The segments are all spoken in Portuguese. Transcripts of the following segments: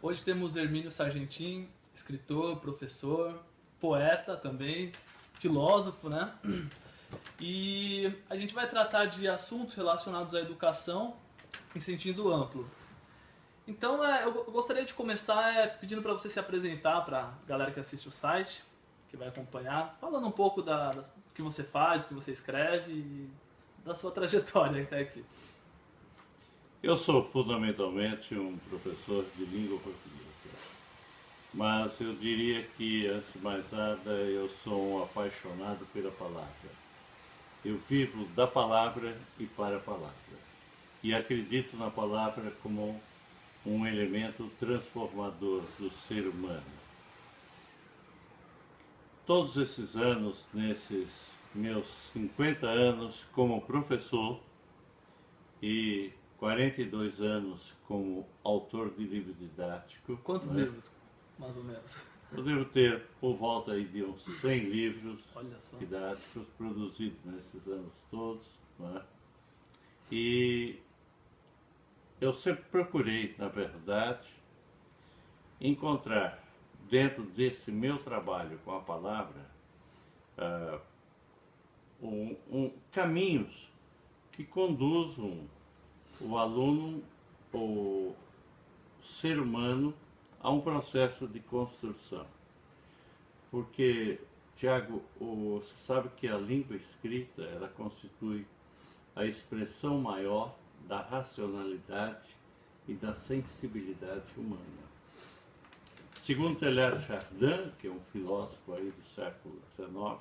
Hoje temos Hermínio Sargentin, escritor, professor, poeta também, filósofo, né? E a gente vai tratar de assuntos relacionados à educação em sentido amplo. Então, eu gostaria de começar pedindo para você se apresentar para a galera que assiste o site, que vai acompanhar, falando um pouco do que você faz, do que você escreve e da sua trajetória até aqui. Eu sou fundamentalmente um professor de língua portuguesa, mas eu diria que, antes de mais nada, eu sou um apaixonado pela palavra. Eu vivo da palavra e para a palavra. E acredito na palavra como um elemento transformador do ser humano. Todos esses anos, nesses meus 50 anos como professor e 42 anos como autor de livro didático. Quantos livros, mais ou menos? Eu devo ter por volta aí de uns 100 livros didáticos produzidos nesses anos todos. E eu sempre procurei, na verdade, encontrar dentro desse meu trabalho com a palavra caminhos que conduzam o aluno, o ser humano, a um processo de construção. Porque, Tiago, você sabe que a língua escrita, ela constitui a expressão maior da racionalidade e da sensibilidade humana. Segundo Teilhard de Chardin, que é um filósofo aí do século XIX,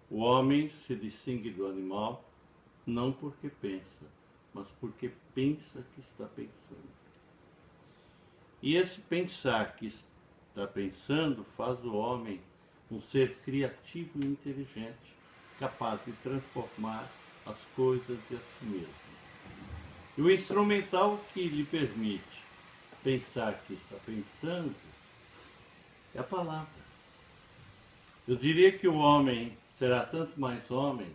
o homem se distingue do animal não porque pensa, mas porque pensa que está pensando. E esse pensar que está pensando faz o homem um ser criativo e inteligente, capaz de transformar as coisas de a si mesmo. E o instrumental que lhe permite pensar que está pensando é a palavra. Eu diria que o homem será tanto mais homem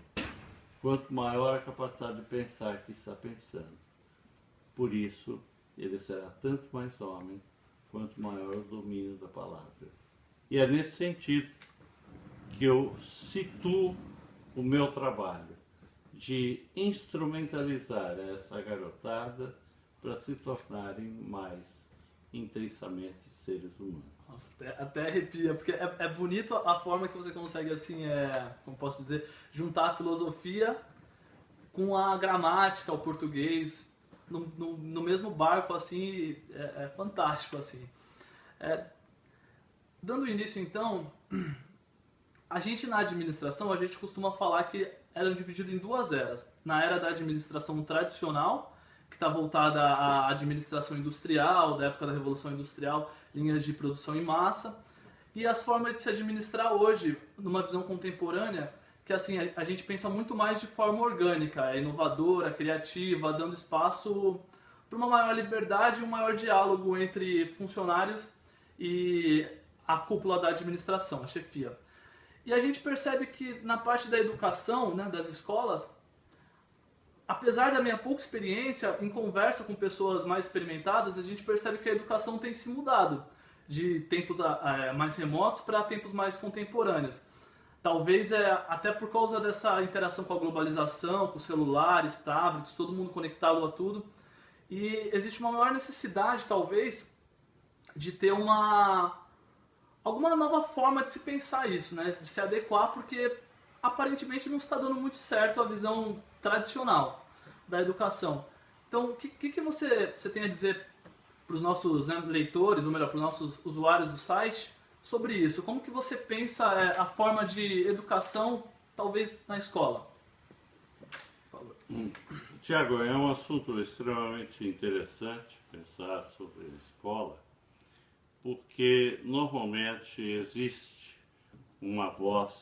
quanto maior a capacidade de pensar que está pensando. Por isso, ele será tanto mais homem quanto maior o domínio da palavra. E é nesse sentido que eu situo o meu trabalho de instrumentalizar essa garotada para se tornarem mais intensamente seres humanos. Nossa, até arrepia, porque é bonito a forma que você consegue, assim, como posso dizer, juntar a filosofia com a gramática, o português, no mesmo barco, assim, é fantástico, assim. Dando início, então, a gente na administração, a gente costuma falar que eram divididos em duas eras. Na era da administração tradicional, que está voltada à administração industrial, da época da Revolução Industrial, linhas de produção em massa, e as formas de se administrar hoje, numa visão contemporânea, que assim, a gente pensa muito mais de forma orgânica, inovadora, criativa, dando espaço para uma maior liberdade e um maior diálogo entre funcionários e a cúpula da administração, a chefia. E a gente percebe que na parte da educação, né, das escolas, apesar da minha pouca experiência, em conversa com pessoas mais experimentadas, a gente percebe que a educação tem se mudado de tempos mais remotos para tempos mais contemporâneos. Talvez até por causa dessa interação com a globalização, com celulares, tablets, todo mundo conectado a tudo. E existe uma maior necessidade, talvez, de ter alguma nova forma de se pensar isso, né? De se adequar, porque aparentemente não está dando muito certo a visão tradicional da educação. Então, o que você tem a dizer para os nossos, né, leitores, ou melhor, para os nossos usuários do site, sobre isso? Como que você pensa a forma de educação, talvez, na escola? Por favor. Tiago, é um assunto extremamente interessante pensar sobre a escola, porque normalmente existe uma voz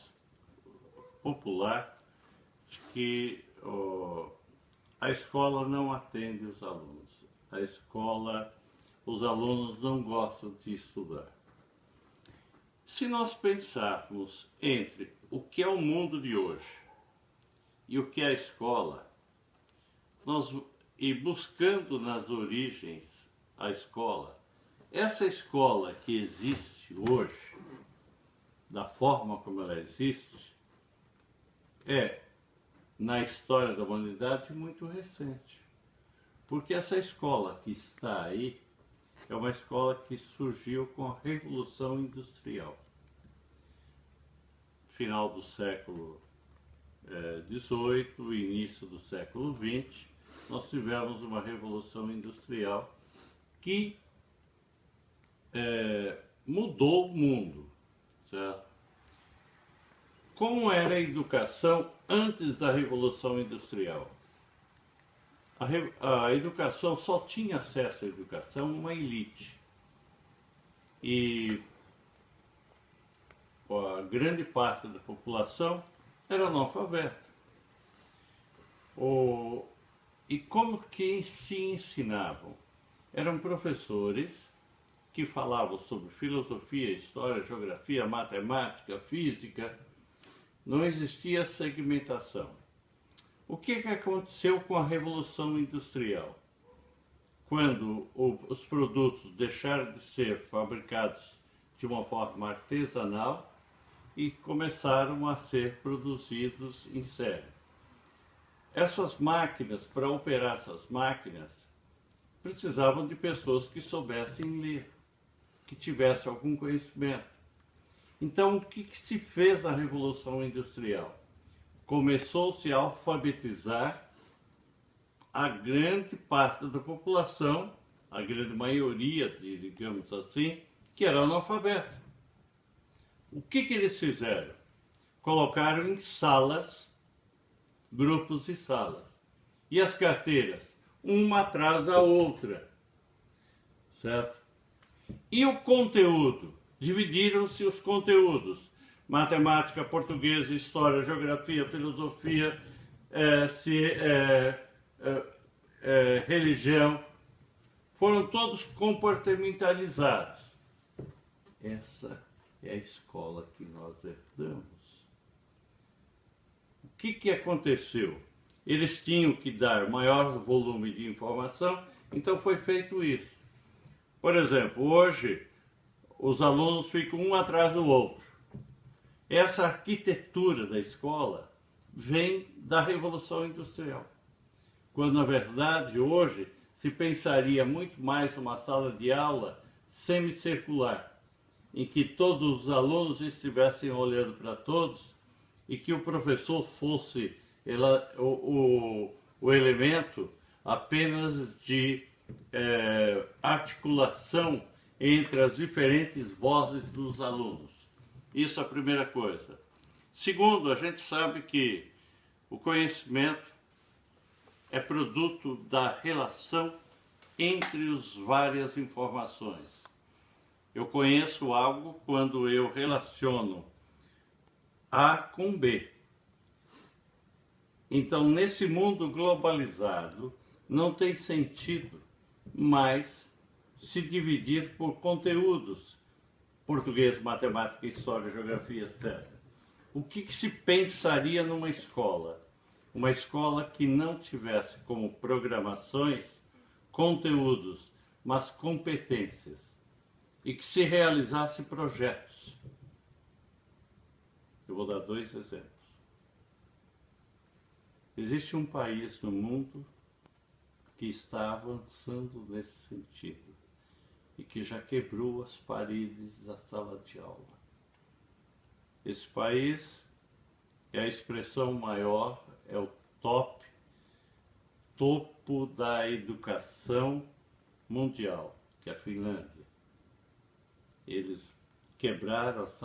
popular de que a escola não atende os alunos. Os alunos não gostam de estudar. Se nós pensarmos entre o que é o mundo de hoje e o que é a escola, e buscando nas origens a escola, Essa escola que existe hoje, da forma como ela existe, é, na história da humanidade, muito recente. Porque essa escola que está aí é uma escola que surgiu com a Revolução Industrial. Final do século XVIII, início do século XX, nós tivemos uma Revolução Industrial que mudou o mundo, certo? Como era a educação antes da Revolução Industrial? A educação só tinha acesso à educação uma elite. E a grande parte da população era analfabeta. E como que se ensinavam? Eram professores que falavam sobre filosofia, história, geografia, matemática, física. Não existia segmentação. O que aconteceu com a Revolução Industrial? Quando os produtos deixaram de ser fabricados de uma forma artesanal e começaram a ser produzidos em série. Essas máquinas, para operar essas máquinas, precisavam de pessoas que soubessem ler, que tivessem algum conhecimento. Então, o que se fez na Revolução Industrial? Começou-se a alfabetizar a grande parte da população, a grande maioria, digamos assim, que era analfabeta. O que eles fizeram? Colocaram em salas, grupos de salas. E as carteiras? Uma atrás da outra. Certo? E o conteúdo? Dividiram-se os conteúdos. Matemática, português, história, geografia, filosofia, religião. Foram todos compartimentalizados. Essa é a escola que nós herdamos. O que aconteceu? Eles tinham que dar maior volume de informação, então foi feito isso. Por exemplo, hoje os alunos ficam um atrás do outro. Essa arquitetura da escola vem da Revolução Industrial, quando na verdade hoje se pensaria muito mais numa sala de aula semicircular, em que todos os alunos estivessem olhando para todos e que o professor fosse o elemento apenas de articulação entre as diferentes vozes dos alunos. Isso é a primeira coisa. Segundo, a gente sabe que o conhecimento é produto da relação entre as várias informações. Eu conheço algo quando eu relaciono A com B. Então, nesse mundo globalizado, não tem sentido mais se dividir por conteúdos. Português, matemática, história, geografia, etc. O que se pensaria numa escola? Uma escola que não tivesse como programações conteúdos, mas competências. E que se realizasse projetos. Eu vou dar 2 exemplos. Existe um país no mundo que está avançando nesse sentido e que já quebrou as paredes da sala de aula. Esse país é a expressão maior, é o topo da educação mundial, que é a Finlândia. Eles quebraram as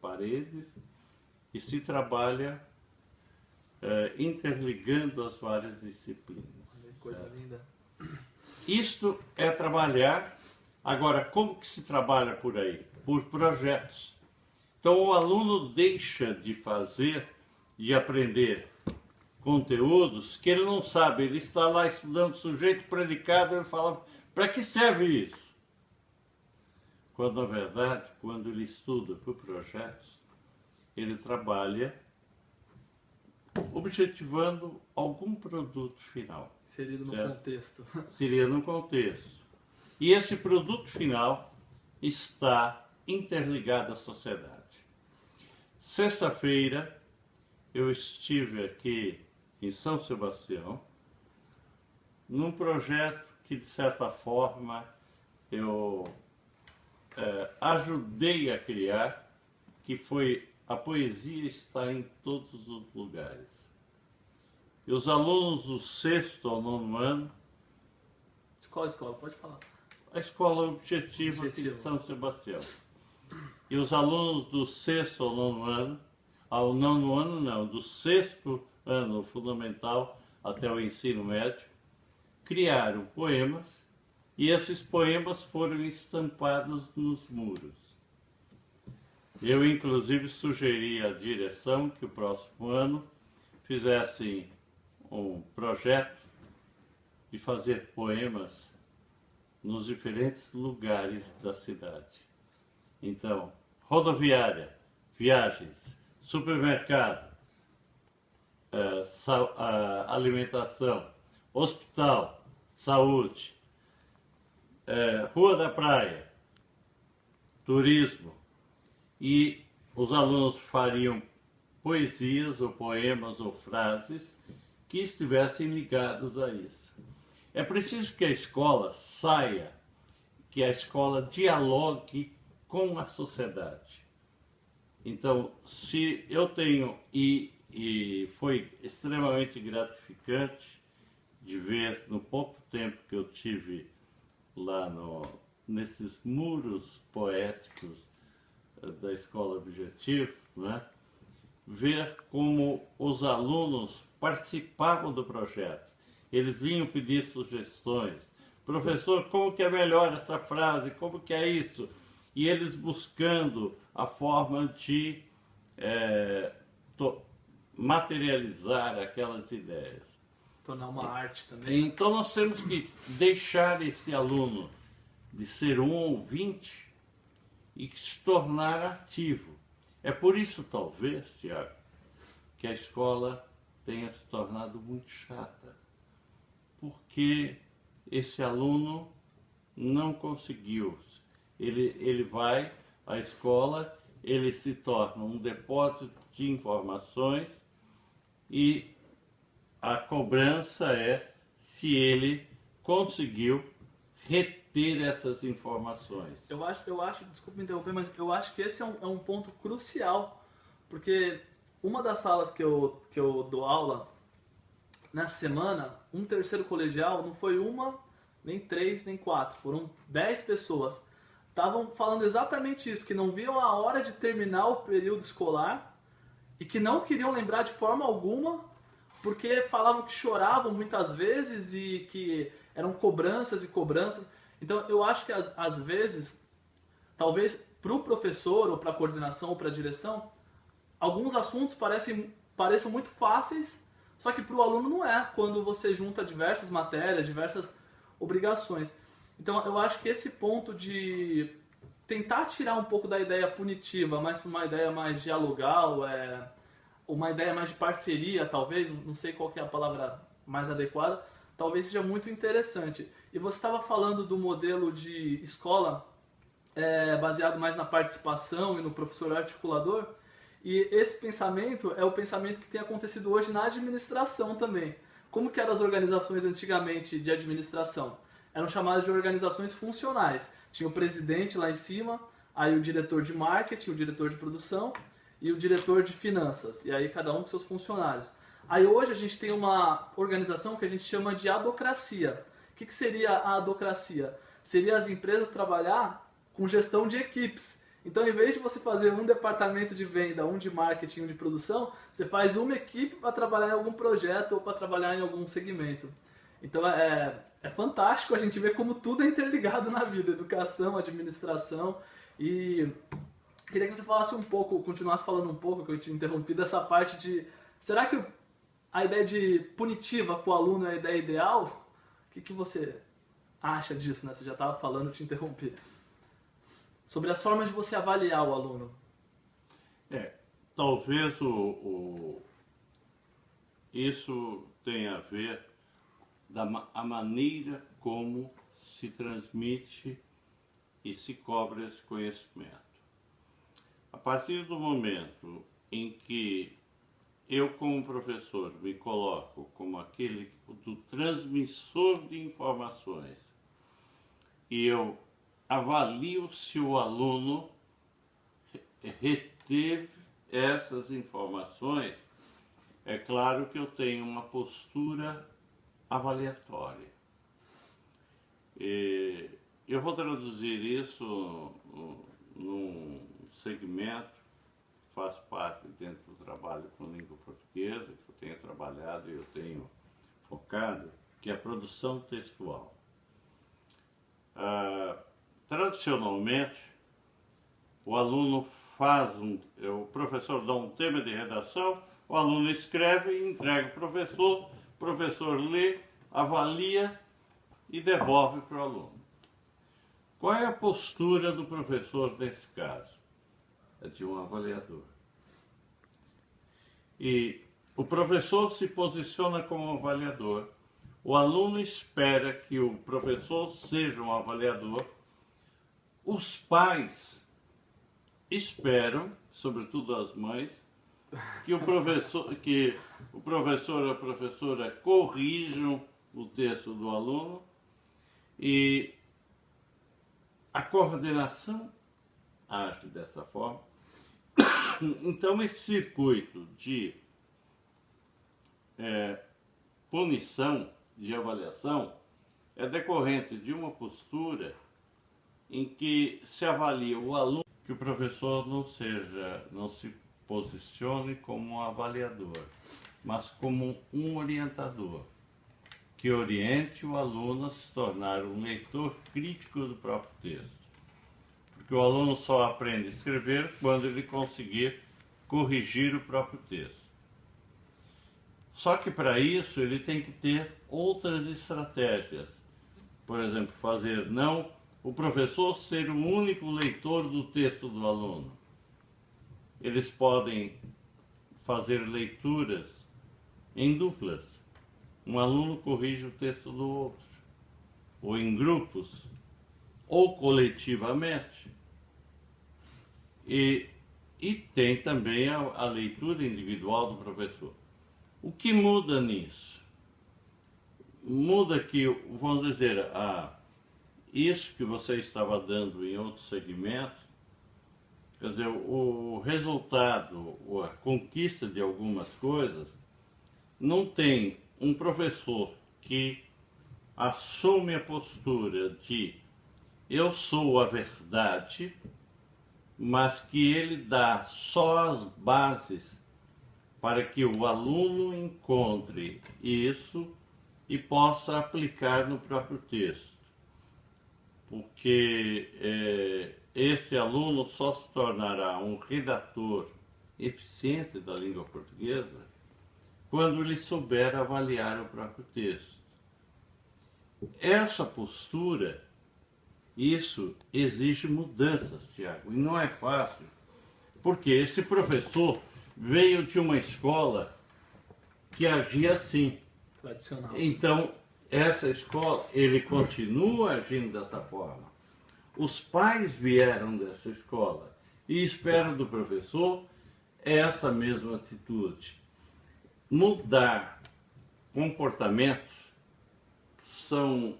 paredes e se trabalha interligando as várias disciplinas. Coisa linda. Isto é trabalhar. Agora, como que se trabalha por aí? Por projetos. Então, o aluno deixa de fazer, de aprender conteúdos que ele não sabe. Ele está lá estudando sujeito, predicado, ele fala, para que serve isso? Quando, na verdade, quando ele estuda por projetos, ele trabalha objetivando algum produto final. Inserido no contexto. Seria no contexto. E esse produto final está interligado à sociedade. Sexta-feira eu estive aqui em São Sebastião, num projeto que, de certa forma, eu ajudei a criar, que foi a poesia está em todos os lugares. E os alunos do 6º ao 9º ano... De qual escola? Pode falar. A escola objetiva aqui de São Sebastião. E os alunos do 6º ao 9º ano, ao 9º ano não, do 6º ano fundamental até o ensino médio, criaram poemas, e esses poemas foram estampados nos muros. Eu, inclusive, sugeri à direção que o próximo ano fizessem um projeto de fazer poemas nos diferentes lugares da cidade. Então, rodoviária, viagens, supermercado, alimentação, hospital, saúde, Rua da Praia, turismo, e os alunos fariam poesias ou poemas ou frases que estivessem ligados a isso. É preciso que a escola saia, que a escola dialogue com a sociedade. Então, se eu tenho, e foi extremamente gratificante de ver no pouco tempo que eu tive lá nesses muros poéticos da Escola Objetivo, né? Ver como os alunos participavam do projeto. Eles vinham pedir sugestões. Professor, como que é melhor essa frase? Como que é isso? E eles buscando a forma de materializar aquelas ideias. Tornar uma arte também. Então nós temos que deixar esse aluno de ser um ouvinte e se tornar ativo. É por isso, talvez, Tiago, que a escola tenha se tornado muito chata. Porque esse aluno não conseguiu. Ele vai à escola, ele se torna um depósito de informações e a cobrança é se ele conseguiu reter essas informações. Eu acho, desculpa me interromper, mas eu acho que esse é um ponto crucial, porque uma das salas que eu dou aula nessa semana, um terceiro colegial, não foi uma, nem 3, nem 4, foram 10 pessoas. Estavam falando exatamente isso, que não viam a hora de terminar o período escolar e que não queriam lembrar de forma alguma, porque falavam que choravam muitas vezes e que eram cobranças e cobranças. Então eu acho que às vezes, talvez para o professor ou para a coordenação ou para a direção, alguns assuntos pareçam muito fáceis, só que para o aluno não é, quando você junta diversas matérias, diversas obrigações. Então eu acho que esse ponto de tentar tirar um pouco da ideia punitiva, mais para uma ideia mais dialogal, uma ideia mais de parceria, talvez, não sei qual que é a palavra mais adequada, talvez seja muito interessante. E você estava falando do modelo de escola baseado mais na participação e no professor articulador, e esse pensamento é o pensamento que tem acontecido hoje na administração também. Como que eram as organizações antigamente de administração? Eram chamadas de organizações funcionais. Tinha o presidente lá em cima, aí o diretor de marketing, o diretor de produção e o diretor de finanças. E aí cada um com seus funcionários. Aí hoje a gente tem uma organização que a gente chama de adocracia. O que seria a adocracia? Seria as empresas trabalhar com gestão de equipes. Então, em vez de você fazer um departamento de venda, um de marketing, um de produção, você faz uma equipe para trabalhar em algum projeto ou para trabalhar em algum segmento. Então, é fantástico a gente ver como tudo é interligado na vida. Educação, administração. E queria que você falasse um pouco, continuasse falando um pouco, que eu te interrompi, dessa parte de... Será que a ideia de punitiva com o aluno é a ideia ideal? O que você acha disso, né? Você já estava falando, eu te interrompi. Sobre as formas de você avaliar o aluno. Talvez isso tenha a ver a maneira como se transmite e se cobra esse conhecimento. A partir do momento em que eu, como professor, me coloco como aquele do transmissor de informações e eu avalio se o aluno reteve essas informações, é claro que eu tenho uma postura avaliatória. E eu vou traduzir isso num segmento que faz parte dentro do trabalho com língua portuguesa, que eu tenho trabalhado e eu tenho focado, que é a produção textual. Tradicionalmente, o aluno o professor dá um tema de redação, o aluno escreve e entrega o professor lê, avalia e devolve para o aluno. Qual é a postura do professor nesse caso? É de um avaliador. E o professor se posiciona como avaliador, o aluno espera que o professor seja um avaliador, os pais esperam, sobretudo as mães, que o professor ou a professora corrijam o texto do aluno e a coordenação age dessa forma. Então, esse circuito de punição, de avaliação, é decorrente de uma postura em que se avalia o aluno, que o professor não se posicione como um avaliador, mas como um orientador, que oriente o aluno a se tornar um leitor crítico do próprio texto. Porque o aluno só aprende a escrever quando ele conseguir corrigir o próprio texto. Só que para isso ele tem que ter outras estratégias. Por exemplo, fazer não o professor ser o único leitor do texto do aluno. Eles podem fazer leituras em duplas. Um aluno corrige o texto do outro, ou em grupos, ou coletivamente. E tem também a leitura individual do professor. O que muda nisso? Muda que, vamos dizer, isso que você estava dando em outro segmento, quer dizer, o resultado, ou a conquista de algumas coisas, não tem um professor que assume a postura de eu sou a verdade, mas que ele dá só as bases para que o aluno encontre isso e possa aplicar no próprio texto. Porque esse aluno só se tornará um redator eficiente da língua portuguesa quando ele souber avaliar o próprio texto. Essa postura, isso exige mudanças, Tiago, e não é fácil, porque esse professor veio de uma escola que agia assim. Tradicional. Então, essa escola, ele continua agindo dessa forma. Os pais vieram dessa escola e esperam do professor essa mesma atitude. Mudar comportamentos são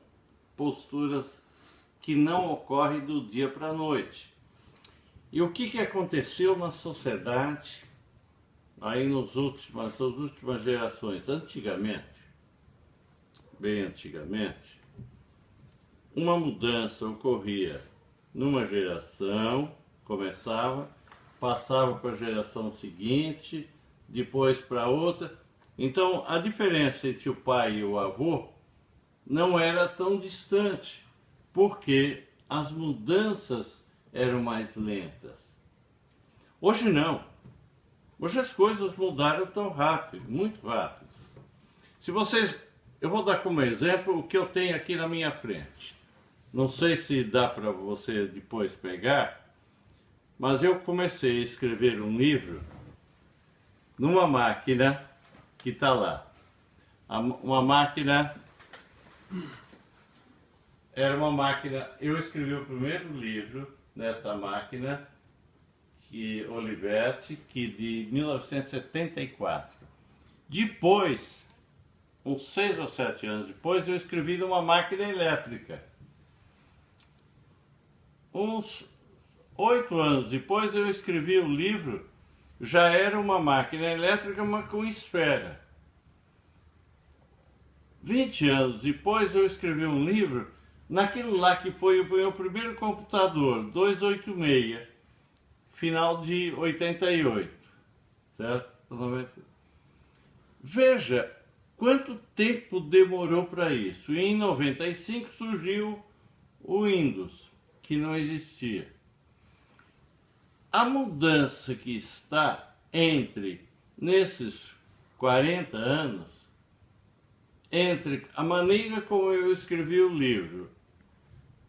posturas que não ocorrem do dia para a noite. E o que aconteceu na sociedade aí nas últimas gerações? Antigamente, bem antigamente, uma mudança ocorria numa geração, começava, passava para a geração seguinte, depois para outra. Então, a diferença entre o pai e o avô não era tão distante, porque as mudanças eram mais lentas. Hoje não. Hoje as coisas mudaram tão rápido, muito rápido. Eu vou dar como exemplo o que eu tenho aqui na minha frente. Não sei se dá para você depois pegar, mas eu comecei a escrever um livro numa máquina que está lá. Uma máquina era uma máquina, eu escrevi o primeiro livro nessa máquina, que Olivetti, que de 1974. Depois, uns 6 ou 7 anos depois, eu escrevi numa máquina elétrica. Uns 8 anos depois eu escrevi o livro, já era uma máquina elétrica, mas com esfera. 20 anos depois eu escrevi um livro naquilo lá que foi o meu primeiro computador, 286, final de 88, certo? Veja quanto tempo demorou para isso. E em 95 surgiu o Windows, que não existia. A mudança que está nesses 40 anos, entre a maneira como eu escrevi o livro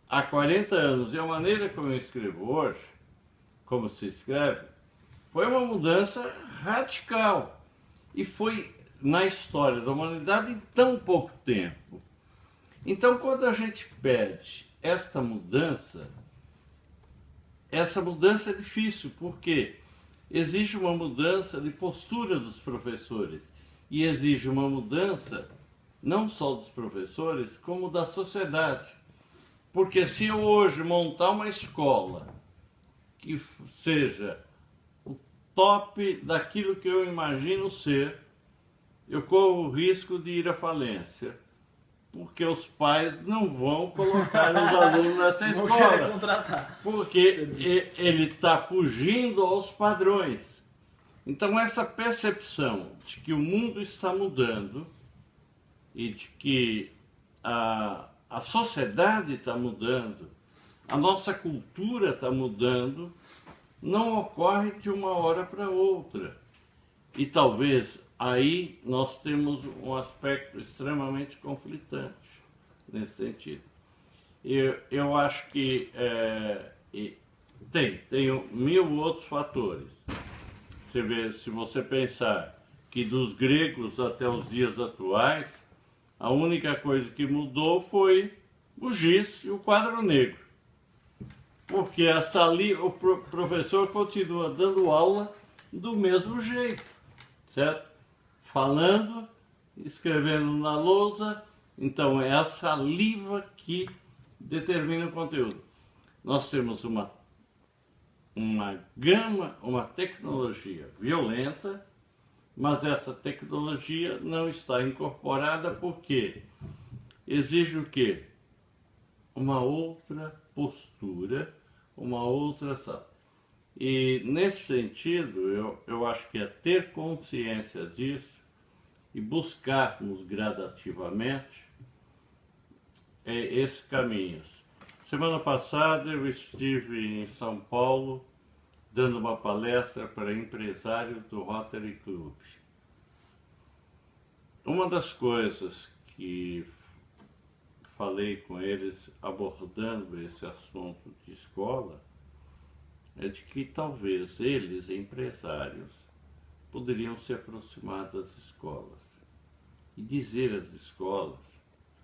há 40 anos e a maneira como eu escrevo hoje, como se escreve, foi uma mudança radical. E foi na história da humanidade em tão pouco tempo. Então, quando a gente pede essa mudança é difícil, porque exige uma mudança de postura dos professores e exige uma mudança não só dos professores, como da sociedade. Porque se eu hoje montar uma escola que seja o top daquilo que eu imagino ser, eu corro o risco de ir à falência, porque os pais não vão colocar os alunos nessa Não querem escola, contratar. porque ele está fugindo aos padrões. Então essa percepção de que o mundo está mudando e de que a sociedade está mudando, a nossa cultura está mudando, não ocorre de uma hora para outra. E talvez aí nós temos um aspecto extremamente conflitante nesse sentido. Eu acho que tem 1000 outros fatores. Você vê, se você pensar que dos gregos até os dias atuais, a única coisa que mudou foi o giz e o quadro negro. Porque o professor continua dando aula do mesmo jeito, certo? Falando, escrevendo na lousa. Então é a saliva que determina o conteúdo. Nós temos uma gama, uma tecnologia violenta, mas essa tecnologia não está incorporada porque exige o quê? Uma outra postura, uma outra... E nesse sentido, eu acho que é ter consciência disso e buscarmos gradativamente esses caminhos. Semana passada eu estive em São Paulo dando uma palestra para empresários do Rotary Club. Uma das coisas que falei com eles abordando esse assunto de escola é de que talvez eles, empresários, poderiam se aproximar das escolas e dizer às escolas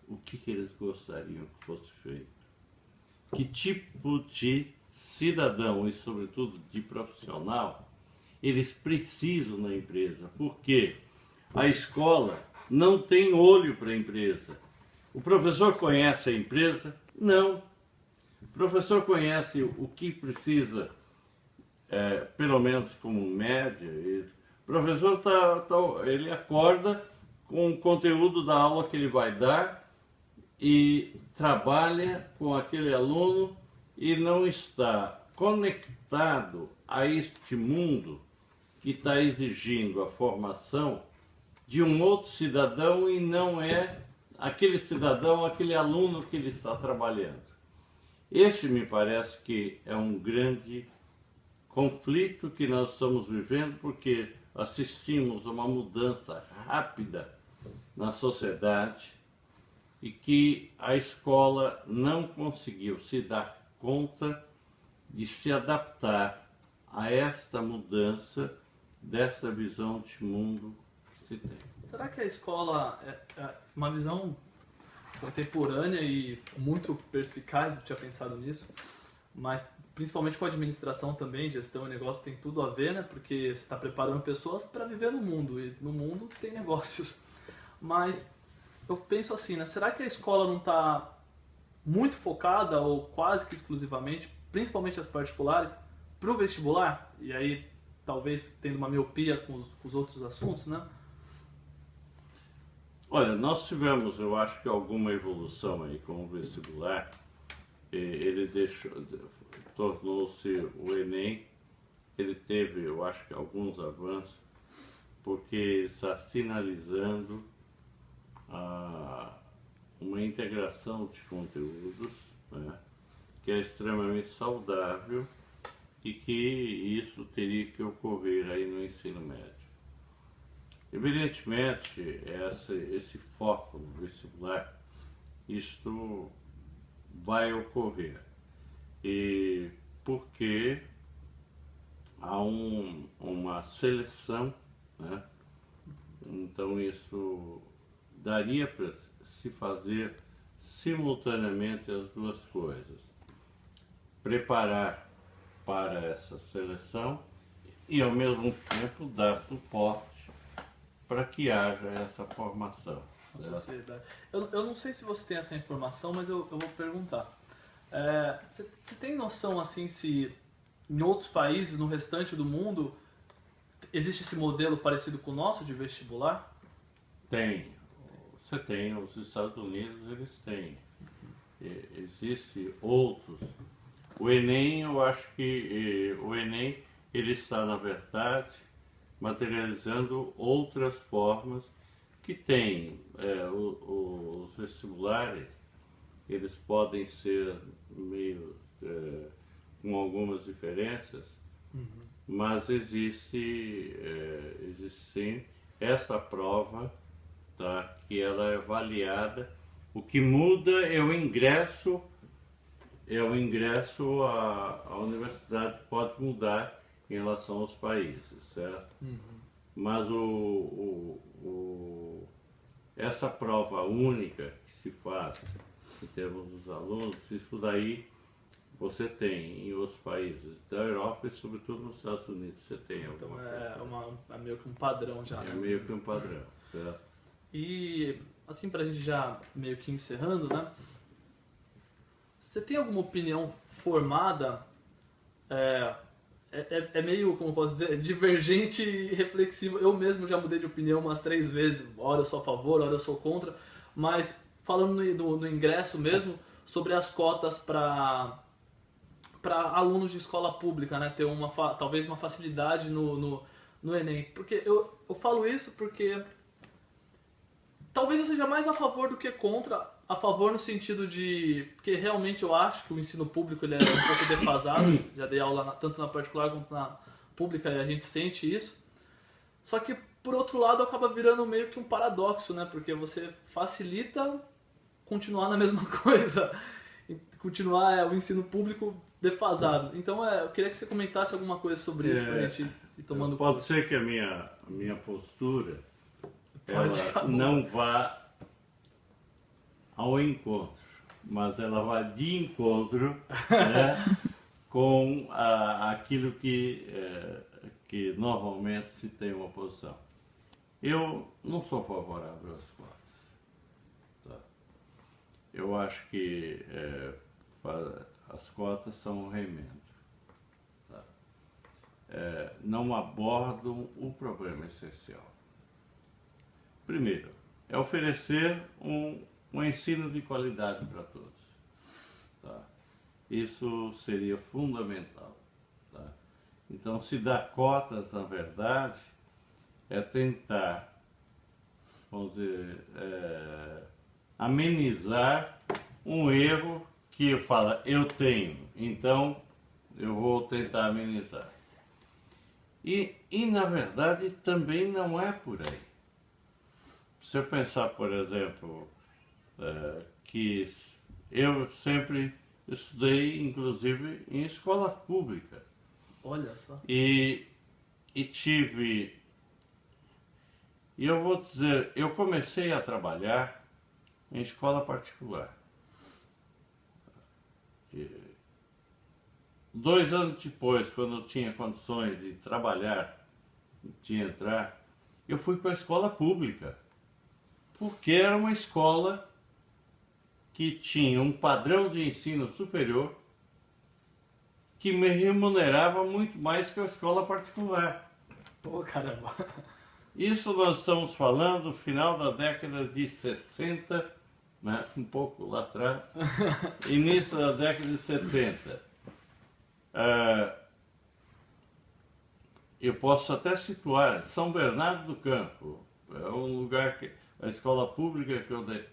o que eles gostariam que fosse feito. Que tipo de cidadão e, sobretudo, de profissional eles precisam na empresa, porque a escola não tem olho para a empresa. O professor conhece a empresa? Não. O professor conhece o que precisa, pelo menos como média. O professor ele acorda com o conteúdo da aula que ele vai dar e trabalha com aquele aluno e não está conectado a este mundo que está exigindo a formação de um outro cidadão e não é aquele cidadão, aquele aluno que ele está trabalhando. Esse me parece que é um grande conflito que nós estamos vivendo, porque assistimos a uma mudança rápida na sociedade e que a escola não conseguiu se dar conta de se adaptar a esta mudança desta visão de mundo que se tem. Será que a escola é uma visão contemporânea e muito perspicaz, eu tinha pensado nisso, mas principalmente com administração também, gestão e negócio tem tudo a ver, né? Porque você está preparando pessoas para viver no mundo, e no mundo tem negócios. Mas eu penso assim, né? Será que a escola não está muito focada, ou quase que exclusivamente, principalmente as particulares, para o vestibular? E aí, talvez tendo uma miopia com os outros assuntos, né? Olha, nós tivemos, eu acho que alguma evolução aí com o vestibular. Ele tornou-se o Enem, ele teve, eu acho que alguns avanços, porque está sinalizando uma integração de conteúdos, né, que é extremamente saudável e que isso teria que ocorrer aí no ensino médio. Evidentemente, esse foco no vestibular, isto vai ocorrer, e porque há uma seleção, né? Então isso daria para se fazer simultaneamente as duas coisas: preparar para essa seleção e ao mesmo tempo dar suporte para que haja essa formação. A sociedade. Eu não sei se você tem essa informação, mas eu vou perguntar. Você tem noção assim se em outros países, no restante do mundo, existe esse modelo parecido com o nosso de vestibular? Tem. Você tem, os Estados Unidos eles têm. Existem outros. O Enem, eu acho que o Enem ele está, na verdade, materializando outras formas que tem. Os vestibulares, eles podem ser meio com algumas diferenças, mas existe sim essa prova, tá, que ela é avaliada. O que muda é o ingresso, a universidade pode mudar em relação aos países, certo? Mas essa prova única que se faz em termos dos alunos, isso daí você tem em outros países da Europa e sobretudo nos Estados Unidos você tem Então alguma coisa. é meio que um padrão já. É meio que um padrão, certo? E assim, pra gente já meio que encerrando, né? Você tem alguma opinião formada? É meio, como eu posso dizer, divergente e reflexivo. Eu mesmo já mudei de opinião umas 3 vezes. Ora eu sou a favor, ora eu sou contra. Mas falando no ingresso mesmo, sobre as cotas para alunos de escola pública, né? Ter talvez uma facilidade no Enem. Porque eu falo isso porque talvez eu seja mais a favor do que contra. A favor no sentido de... Porque realmente eu acho que o ensino público ele é um pouco defasado. Já dei aula tanto na particular quanto na pública e a gente sente isso. Só que, por outro lado, acaba virando meio que um paradoxo, né? Porque você facilita continuar na mesma coisa. Continuar o ensino público defasado. Então, eu queria que você comentasse alguma coisa sobre isso pra gente ir tomando Pode conta. ser que a minha postura Ficar ela bom. não vá ao encontro, mas ela vai de encontro, né, com aquilo que normalmente se tem uma posição. Eu não sou favorável às cotas. Tá? Eu acho que as cotas são um remendo. Tá? Não abordam o problema essencial. Primeiro, é oferecer um ensino de qualidade para todos. Tá? Isso seria fundamental. Tá? Então, se dá cotas, na verdade, é tentar, vamos dizer, amenizar um erro que fala, eu tenho, então eu vou tentar amenizar. E na verdade, também não é por aí. Se eu pensar, por exemplo, que eu sempre estudei, inclusive, em escola pública. Olha só. E eu vou dizer, eu comecei a trabalhar em escola particular. 2 anos depois, quando eu tinha condições de trabalhar, de entrar, eu fui para a escola pública, porque era uma escola que tinha um padrão de ensino superior que me remunerava muito mais que a escola particular. Pô, caramba. Isso nós estamos falando final da década de 60, né? Um pouco lá atrás, início da década de 70. Eu posso até situar São Bernardo do Campo, é um lugar que a escola pública que eu dei.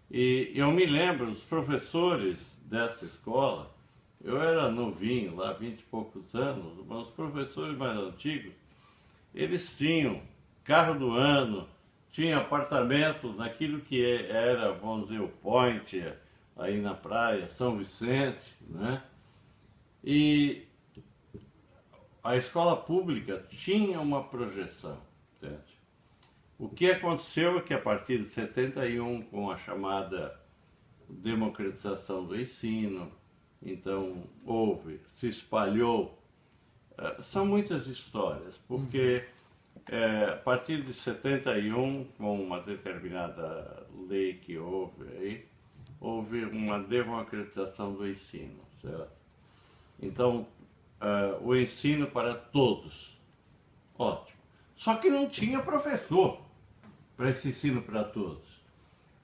E eu me lembro, os professores dessa escola, eu era novinho lá, 20 e poucos anos, mas os professores mais antigos, eles tinham carro do ano, tinham apartamento naquilo que era, vamos dizer, o Point, aí na praia, São Vicente, né? E a escola pública tinha uma projeção, entende? O que aconteceu é que a partir de 71, com a chamada democratização do ensino, então se espalhou, são muitas histórias, porque a partir de 71, com uma determinada lei que houve aí, houve uma democratização do ensino, certo? Então, o ensino para todos, ótimo. Só que não tinha professor para esse ensino para todos.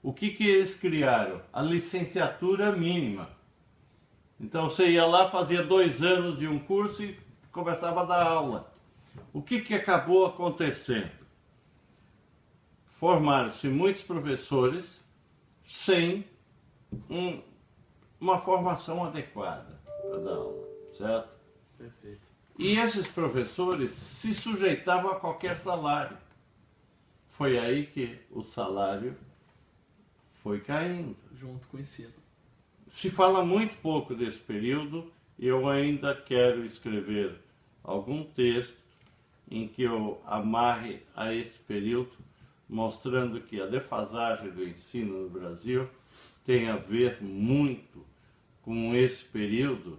O que eles criaram? A licenciatura mínima. Então você ia lá, fazia 2 anos de um curso e começava a dar aula. O que acabou acontecendo? Formaram-se muitos professores sem uma formação adequada para dar aula, certo? Perfeito. E esses professores se sujeitavam a qualquer salário. Foi aí que o salário foi caindo. Junto com o ensino. Se fala muito pouco desse período, eu ainda quero escrever algum texto em que eu amarre a esse período, mostrando que a defasagem do ensino no Brasil tem a ver muito com esse período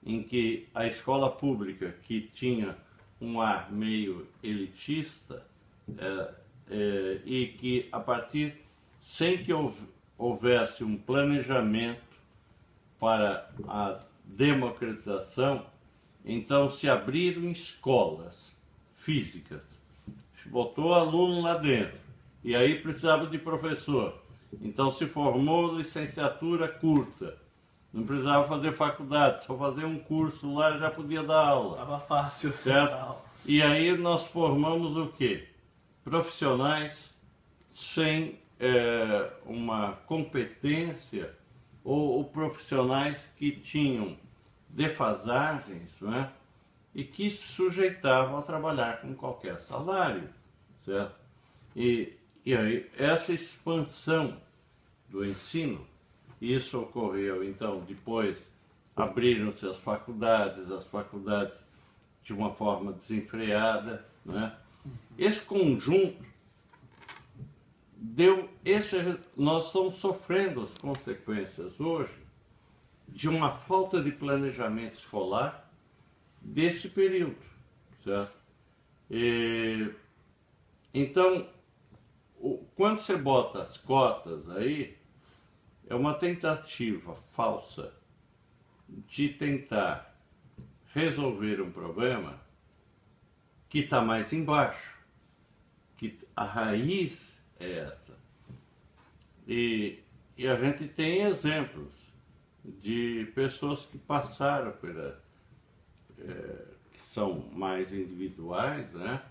em que a escola pública, que tinha um ar meio elitista, e que a partir, sem que houvesse um planejamento para a democratização, então se abriram escolas físicas, botou aluno lá dentro, e aí precisava de professor, então se formou licenciatura curta, não precisava fazer faculdade, só fazer um curso lá já podia dar aula. Tava fácil. Certo? E aí nós formamos o quê? Profissionais sem uma competência ou profissionais que tinham defasagens, não é? E que se sujeitavam a trabalhar com qualquer salário, certo? E aí essa expansão do ensino, isso ocorreu então depois, abriram-se as faculdades de uma forma desenfreada, né? Esse conjunto nós estamos sofrendo as consequências hoje de uma falta de planejamento escolar desse período, certo? Então, quando você bota as cotas aí, é uma tentativa falsa de tentar resolver um problema que está mais embaixo, que a raiz é essa. E a gente tem exemplos de pessoas que passaram que são mais individuais, né?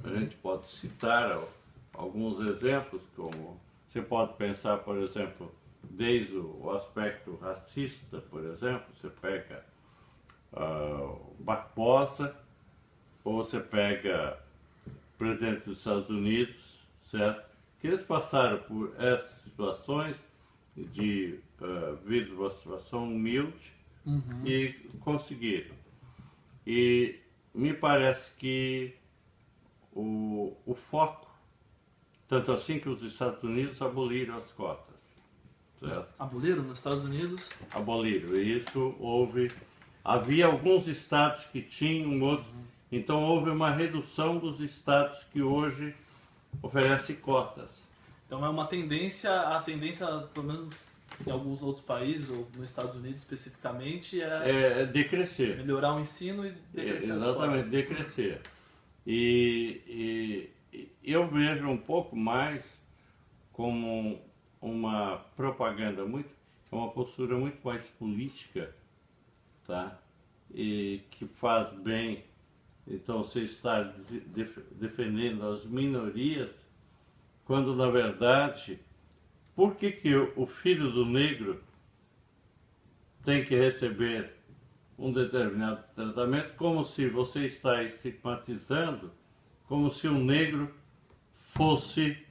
A gente pode citar alguns exemplos, como você pode pensar, por exemplo, desde o aspecto racista, por exemplo, você pega o Barbosa, ou você pega o presidente dos Estados Unidos, certo? Que eles passaram por essas situações de vida uma situação humilde e conseguiram. E me parece que o foco, tanto assim que os Estados Unidos aboliram as cotas, certo? Aboliram nos Estados Unidos? Aboliram. Isso havia alguns estados que tinham, outros. Então houve uma redução dos estados que hoje oferecem cotas. Então é uma tendência, a tendência, pelo menos em alguns outros países, ou nos Estados Unidos especificamente, é decrescer. Melhorar o ensino e decrescer as cotas. Exatamente, decrescer. E eu vejo um pouco mais como uma propaganda uma postura muito mais política, tá? E que faz bem. Então você está defendendo as minorias, quando na verdade, por que o filho do negro tem que receber um determinado tratamento, como se você está estigmatizando, como se um negro fosse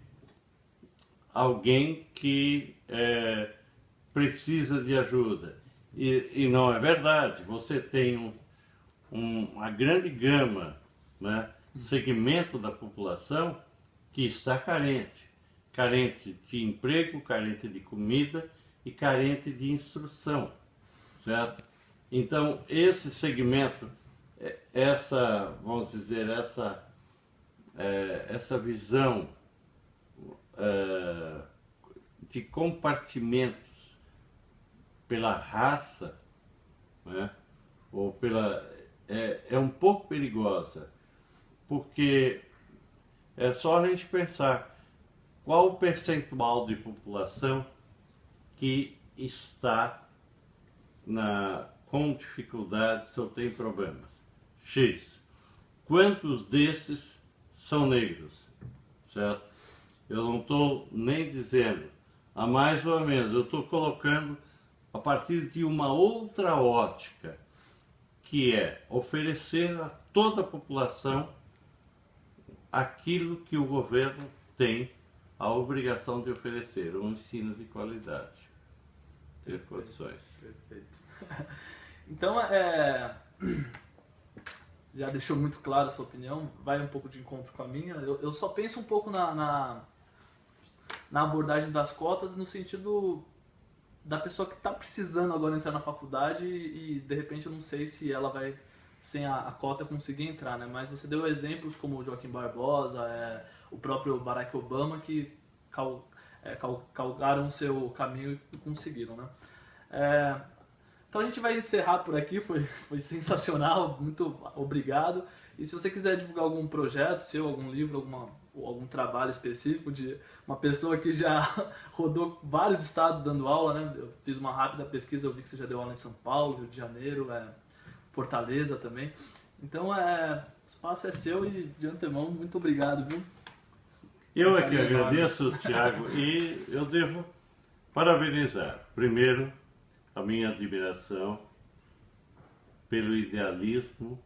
alguém que precisa de ajuda. E não é verdade. Você tem uma grande gama, né, segmento da população que está carente de emprego, carente de comida e carente de instrução, certo? Então esse segmento, vamos dizer, essa visão de compartimentos pela raça, né, ou é um pouco perigosa, porque é só a gente pensar qual o percentual de população que está com dificuldades ou tem problemas. X. Quantos desses são negros? Certo? Eu não estou nem dizendo a mais ou a menos, eu estou colocando a partir de uma outra ótica, que é oferecer a toda a população aquilo que o governo tem a obrigação de oferecer, um ensino de qualidade, ter condições. Perfeito. Então, já deixou muito claro a sua opinião, vai um pouco de encontro com a minha. Eu só penso um pouco na abordagem das cotas no sentido da pessoa que está precisando agora entrar na faculdade e de repente eu não sei se ela vai, sem a cota, conseguir entrar, né? Mas você deu exemplos como o Joaquim Barbosa, o próprio Barack Obama, que calcaram o seu caminho e conseguiram, né? Então a gente vai encerrar por aqui, foi sensacional, muito obrigado. E se você quiser divulgar algum projeto seu, algum livro, algum trabalho específico de uma pessoa que já rodou vários estados dando aula, né? Eu fiz uma rápida pesquisa, eu vi que você já deu aula em São Paulo, Rio de Janeiro, Fortaleza também. Então o espaço é seu e de antemão, muito obrigado, viu? Eu é que agradeço, Thiago, e eu devo parabenizar, primeiro, a minha admiração pelo idealismo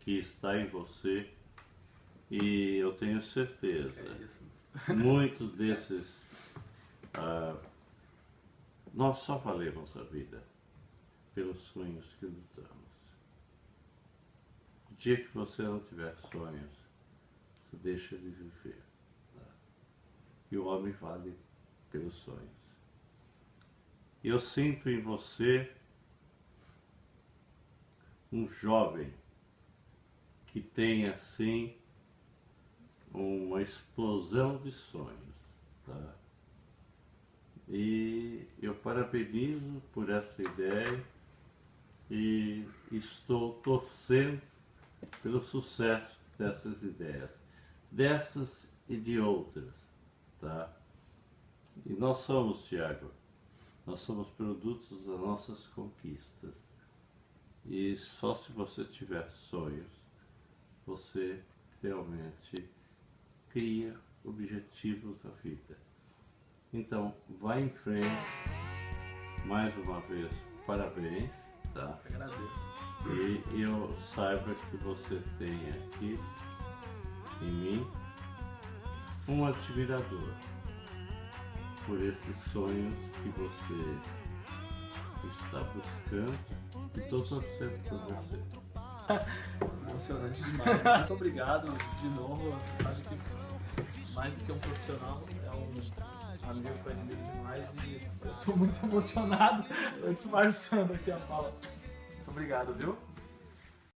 que está em você, e eu tenho certeza, muitos desses, nós só valemos a vida pelos sonhos que lutamos. O dia que você não tiver sonhos, você deixa de viver. Tá? E o homem vale pelos sonhos. Eu sinto em você um jovem que tem assim uma explosão de sonhos, tá? E eu parabenizo por essa ideia e estou torcendo pelo sucesso dessas ideias, dessas e de outras, tá? E nós somos, Thiago, nós somos produtos das nossas conquistas. E só se você tiver sonhos, você realmente cria objetivos da vida. Então, vá em frente. Mais uma vez, parabéns, tá? Eu agradeço. E eu saiba que você tem aqui, em mim, um admirador por esses sonhos que você está buscando, e estou torcendo por você. Emocionante demais. Muito obrigado de novo. Você sabe que mais do que um profissional, é um amigo que eu admiro demais e eu tô muito emocionado. Tô disfarçando aqui a fala. Muito obrigado, viu?